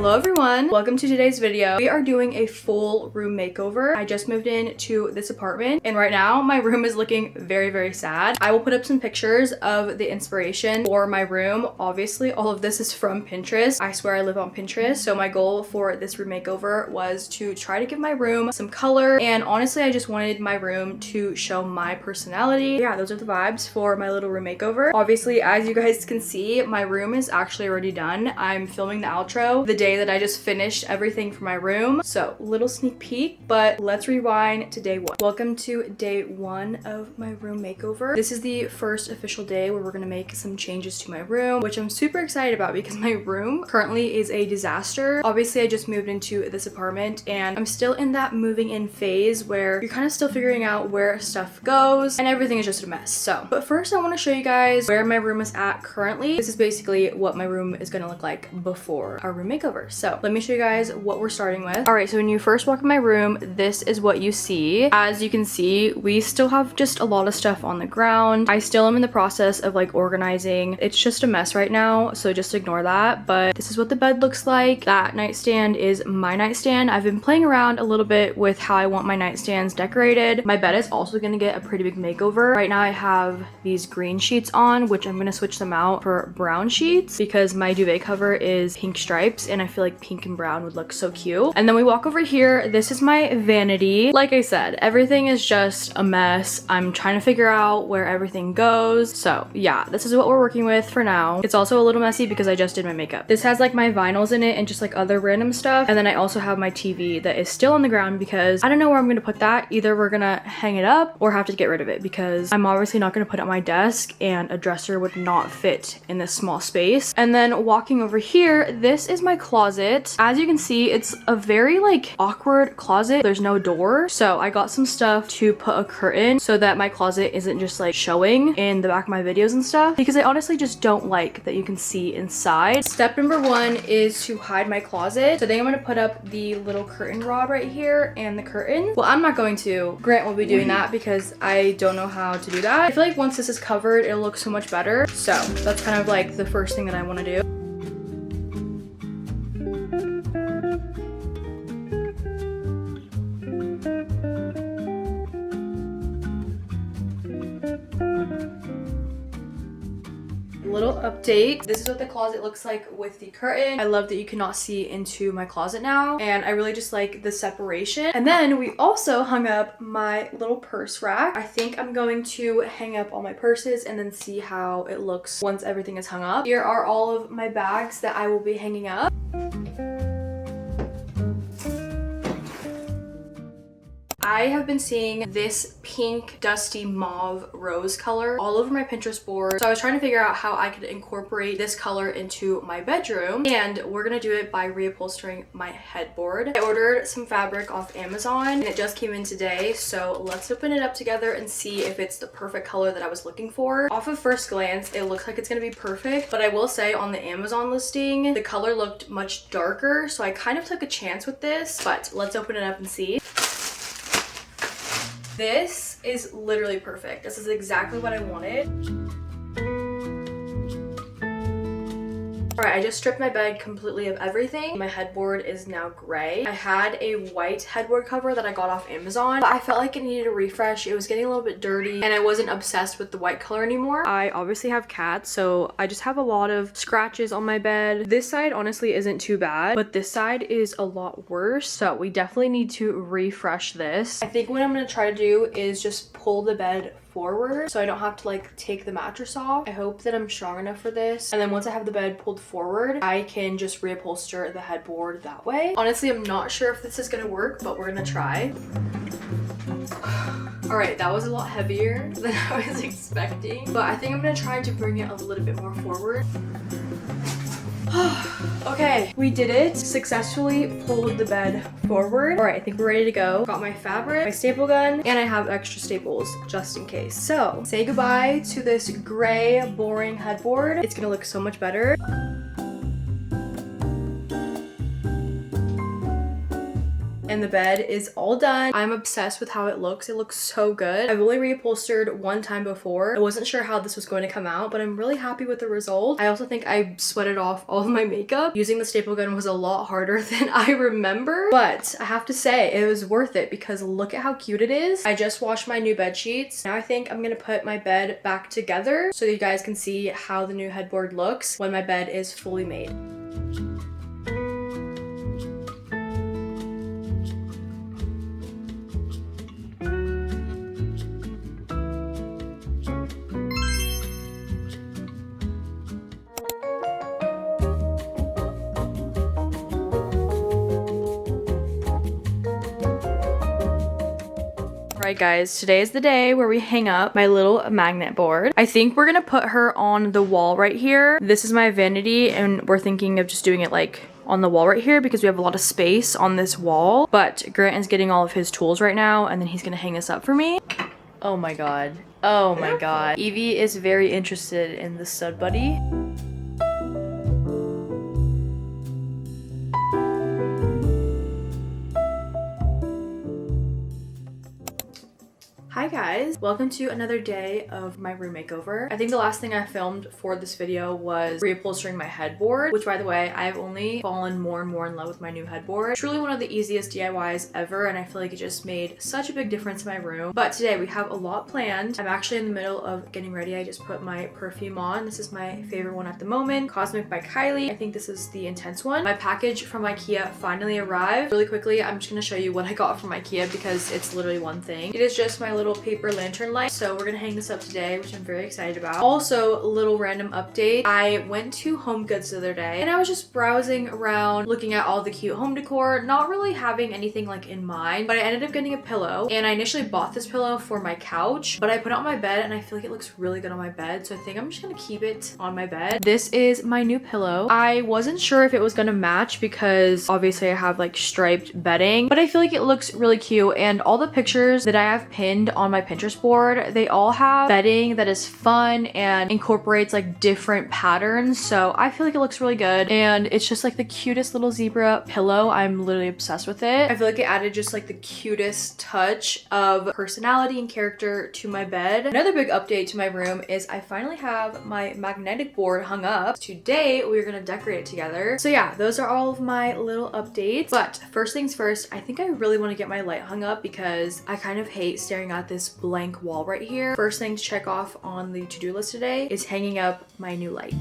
Hello everyone, welcome to today's video. We are doing a full room makeover. I just moved into this apartment and right now my room is looking very sad. I will put up some pictures of the inspiration for my room. Obviously all of this is from Pinterest. I swear I live on Pinterest. So my goal for this room makeover was to try to give my room some color, and honestly I just wanted my room to show my personality. Yeah, those are the vibes for my little room makeover. Obviously, as you guys can see, my room is actually already done. I'm filming the outro the day that I just finished everything for my room. So little sneak peek, but let's rewind to day one. Welcome to day one of my room makeover. This is the first official day where we're gonna make some changes to my room, which I'm super excited about because my room currently is a disaster. Obviously, I just moved into this apartment and I'm still in that moving in phase where you're kind of still figuring out where stuff goes and everything is just a mess. So, but first I want to show you guys where my room is at currently. This is basically what my room is going to look like before our room makeover. So let me show you guys what we're starting with. All right, so when you first walk in my room, this is what you see. As you can see, we still have just a lot of stuff on the ground. I still am in the process of like organizing. It's just a mess right now, so just ignore that. But this is what the bed looks like. That nightstand is my nightstand. I've been playing around a little bit with how I want my nightstands decorated. My bed is also going to get a pretty big makeover. Right now I have these green sheets on, which I'm going to switch them out for brown sheets because my duvet cover is pink stripes and I feel like pink and brown would look so cute. And then we walk over here. This is my vanity. Like I said, everything is just a mess. I'm trying to figure out where everything goes. So yeah, this is what we're working with for now. It's also a little messy because I just did my makeup. This has like my vinyls in it and just like other random stuff. And then I also have my TV that is still on the ground because I don't know where I'm going to put that. Either we're going to hang it up or have to get rid of it because I'm obviously not going to put it on my desk and a dresser would not fit in this small space. And then walking over here, this is my closet. As you can see, it's a very like awkward closet. There's no door. So I got some stuff to put a curtain so that my closet isn't just like showing in the back of my videos and stuff because I honestly just don't like that you can see inside. Step number one is to hide my closet. So then I'm going to put up the little curtain rod right here and the curtain. Well, I'm not going to. Grant will be doing that because I don't know how to do that. I feel like once this is covered, it'll look so much better. So that's kind of like the first thing that I want to do. Little update. This is what the closet looks like with the curtain. I love that you cannot see into my closet now, and I really just like the separation. And then we also hung up my little purse rack. I think I'm going to hang up all my purses and then see how it looks once everything is hung up. Here are all of my bags that I will be hanging up. I have been seeing this pink, dusty mauve rose color all over my Pinterest board. So I was trying to figure out how I could incorporate this color into my bedroom. And we're gonna do it by reupholstering my headboard. I ordered some fabric off Amazon and it just came in today. So let's open it up together and see if it's the perfect color that I was looking for. Off of first glance, it looks like it's gonna be perfect. But I will say on the Amazon listing, the color looked much darker. So I kind of took a chance with this, but let's open it up and see. This is literally perfect. This is exactly what I wanted. All right, I just stripped my bed completely of everything. My headboard is now gray. I had a white headboard cover that I got off Amazon, but I felt like it needed a refresh. It was getting a little bit dirty and I wasn't obsessed with the white color anymore. I obviously have cats, so I just have a lot of scratches on my bed. This side honestly isn't too bad, but this side is a lot worse. So we definitely need to refresh this. I think what I'm gonna try to do is just pull the bed forward so I don't have to like take the mattress off. I hope that I'm strong enough for this. And then once I have the bed pulled forward, I can just reupholster the headboard that way. Honestly, I'm not sure if this is gonna work, but we're gonna try. All right, that was a lot heavier than I was expecting, but I think I'm gonna try to bring it a little bit more forward. Okay, we did it. Successfully pulled the bed forward. All right, I think we're ready to go. Got my fabric, my staple gun, and I have extra staples just in case. So say goodbye to this gray, boring headboard. It's gonna look so much better. And the bed is all done. I'm obsessed with how it looks. It looks so good. I've only reupholstered one time before. I wasn't sure how this was going to come out, but I'm really happy with the result. I also think I sweated off all of my makeup. Using the staple gun was a lot harder than I remember, but I have to say it was worth it because look at how cute it is. I just washed my new bed sheets. Now I think I'm gonna put my bed back together so that you guys can see how the new headboard looks when my bed is fully made. Alright guys, today is the day where we hang up my little magnet board. I think we're gonna put her on the wall right here. This is my vanity and we're thinking of just doing it like on the wall right here because we have a lot of space on this wall. But Grant is getting all of his tools right now and then he's gonna hang this up for me. Oh my god. Oh my god. Evie is very interested in the stud buddy. Hi guys, welcome to another day of my room makeover. I think the last thing I filmed for this video was reupholstering my headboard, which by the way, I've only fallen more and more in love with my new headboard. Truly one of the easiest DIYs ever, and I feel like it just made such a big difference in my room. But today we have a lot planned. I'm actually in the middle of getting ready. I just put my perfume on. This is my favorite one at the moment, Cosmic by Kylie. I think this is the intense one. My package from IKEA finally arrived. Really quickly, I'm just gonna show you what I got from IKEA because it's literally one thing. It is just my little paper lantern light, so we're gonna hang this up today, which I'm very excited about. Also, a little random update. I went to Home Goods the other day and I was just browsing around looking at all the cute home decor, not really having anything like in mind, but I ended up getting a pillow. And I initially bought this pillow for my couch, but I put it on my bed and I feel like it looks really good on my bed, so I think I'm just gonna keep it on my bed. This is my new pillow. I wasn't sure if it was gonna match because obviously I have like striped bedding, but I feel like it looks really cute, and all the pictures that I have pinned on my Pinterest board, they all have bedding that is fun and incorporates like different patterns, so I feel like it looks really good, and it's just like the cutest little zebra pillow. I'm literally obsessed with it. I feel like it added just like the cutest touch of personality and character to my bed. Another big update to my room is I finally have my magnetic board hung up. Today we're gonna decorate it together. So yeah, those are all of my little updates, but first things first, I think I really want to get my light hung up because I kind of hate staring at this blank wall right here. First thing to check off on the to-do list today is hanging up my new light.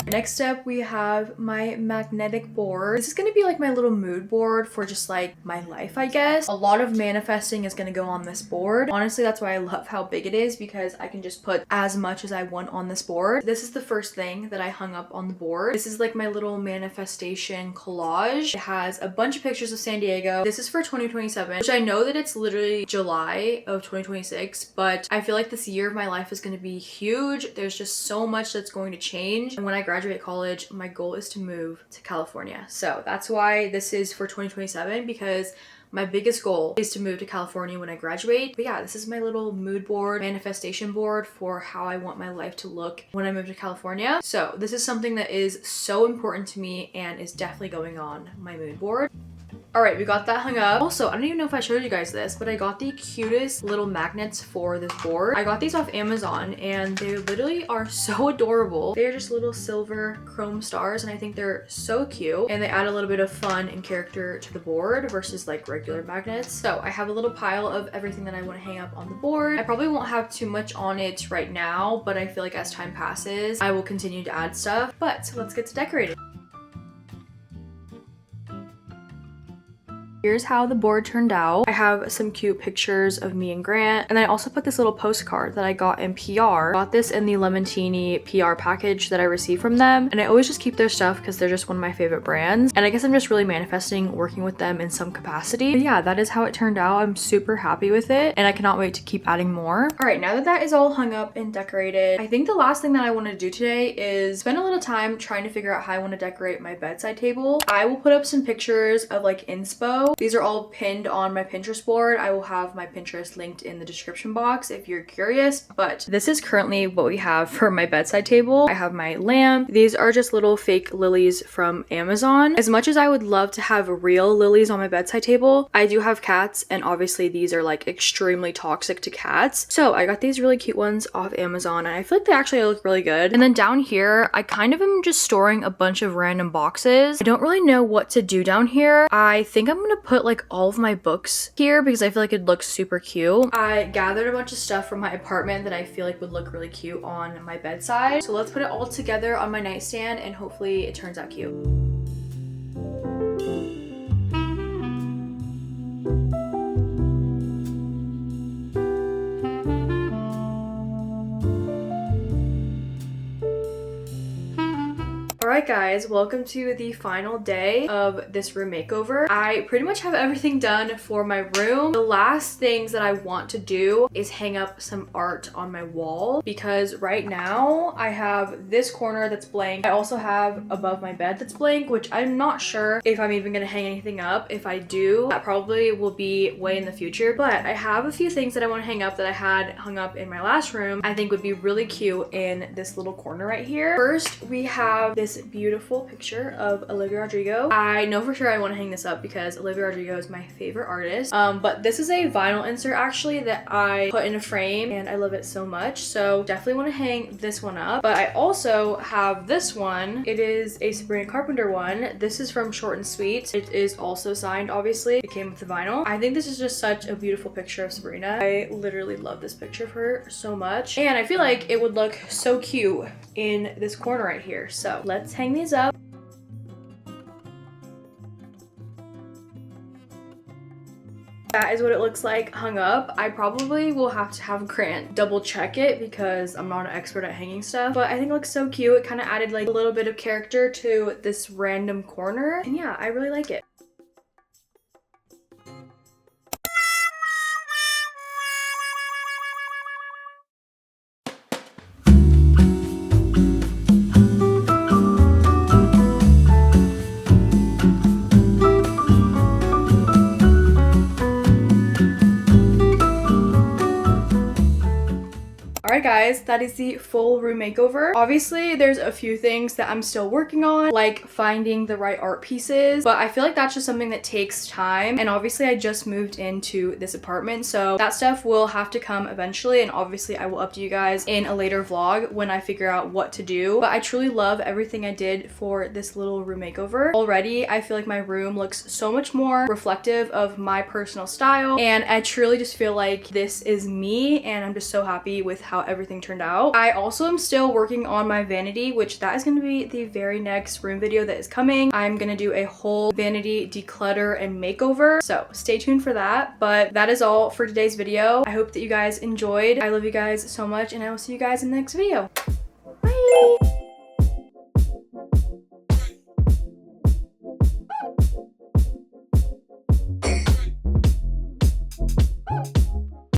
Next up, we have my magnetic board. This is gonna be like my little mood board for just like my life, I guess. A lot of manifesting is gonna go on this board. Honestly, that's why I love how big it is because I can just put as much as I want on this board. This is the first thing that I hung up on the board. This is like my little manifestation collage. It has a bunch of pictures of San Diego. This is for 2027, which I know that it's literally July of 2026, but I feel like this year of my life is gonna be huge. There's just so much that's going to change. And when I graduate college, my goal is to move to California. So that's why this is for 2027, because my biggest goal is to move to California when I graduate. But yeah, this is my little mood board, manifestation board for how I want my life to look when I move to California. So this is something that is so important to me and is definitely going on my mood board. All right, we got that hung up. Also, I don't even know if I showed you guys this, but I got the cutest little magnets for this board. I got these off Amazon and they literally are so adorable. They're just little silver chrome stars and I think they're so cute, and they add a little bit of fun and character to the board versus like regular magnets. So I have a little pile of everything that I want to hang up on the board. I probably won't have too much on it right now, but I feel like as time passes, I will continue to add stuff. But let's get to decorating. Here's how the board turned out. I have some cute pictures of me and Grant, and I also put this little postcard that I got in PR. Got this in the Lemontini PR package that I received from them, and I always just keep their stuff because they're just one of my favorite brands, and I guess I'm just really manifesting working with them in some capacity. But yeah, that is how it turned out. I'm super happy with it, and I cannot wait to keep adding more. All right, now that that is all hung up and decorated, I think the last thing that I want to do today is spend a little time trying to figure out how I want to decorate my bedside table. I will put up some pictures of like inspo These are all pinned on my Pinterest board. I will have my Pinterest linked in the description box if you're curious, but this is currently what we have for my bedside table. I have my lamp. These are just little fake lilies from Amazon. As much as I would love to have real lilies on my bedside table, I do have cats, and obviously these are like extremely toxic to cats. So I got these really cute ones off Amazon, and I feel like they actually look really good. And then down here, I kind of am just storing a bunch of random boxes. I don't really know what to do down here. I think I'm gonna put like all of my books here because I feel like it looks super cute. I gathered a bunch of stuff from my apartment that I feel like would look really cute on my bedside. So let's put it all together on my nightstand and hopefully it turns out cute. Alright guys, welcome to the final day of this room makeover. I pretty much have everything done for my room. The last things that I want to do is hang up some art on my wall because right now I have this corner that's blank. I also have above my bed that's blank, which I'm not sure if I'm even gonna hang anything up. If I do, that probably will be way in the future, but I have a few things that I want to hang up that I had hung up in my last room I think would be really cute in this little corner right here. First, we have this beautiful picture of Olivia Rodrigo. I know for sure I want to hang this up because Olivia Rodrigo is my favorite artist. But this is a vinyl insert actually that I put in a frame and I love it so much. So definitely want to hang this one up. But I also have this one. It is a Sabrina Carpenter one. This is from Short and Sweet. It is also signed, obviously. It came with the vinyl. I think this is just such a beautiful picture of Sabrina. I literally love this picture of her so much. And I feel like it would look so cute in this corner right here. So let's hang these up. That is what it looks like hung up. I probably will have to have Grant double check it because I'm not an expert at hanging stuff, but I think it looks so cute. It kind of added like a little bit of character to this random corner, and yeah, I really like it. Alright guys, that is the full room makeover. Obviously, there's a few things that I'm still working on, like finding the right art pieces, but I feel like that's just something that takes time. And obviously, I just moved into this apartment, so that stuff will have to come eventually, and obviously I will update you guys in a later vlog when I figure out what to do. But I truly love everything I did for this little room makeover. Already, I feel like my room looks so much more reflective of my personal style, and I truly just feel like this is me, and I'm just so happy with how everything turned out. I also am still working on my vanity, which that is going to be the very next room video that is coming. I'm going to do a whole vanity declutter and makeover, so stay tuned for that. But that is all for today's video. I hope that you guys enjoyed. I love you guys so much, and I will see you guys in the next video. Bye!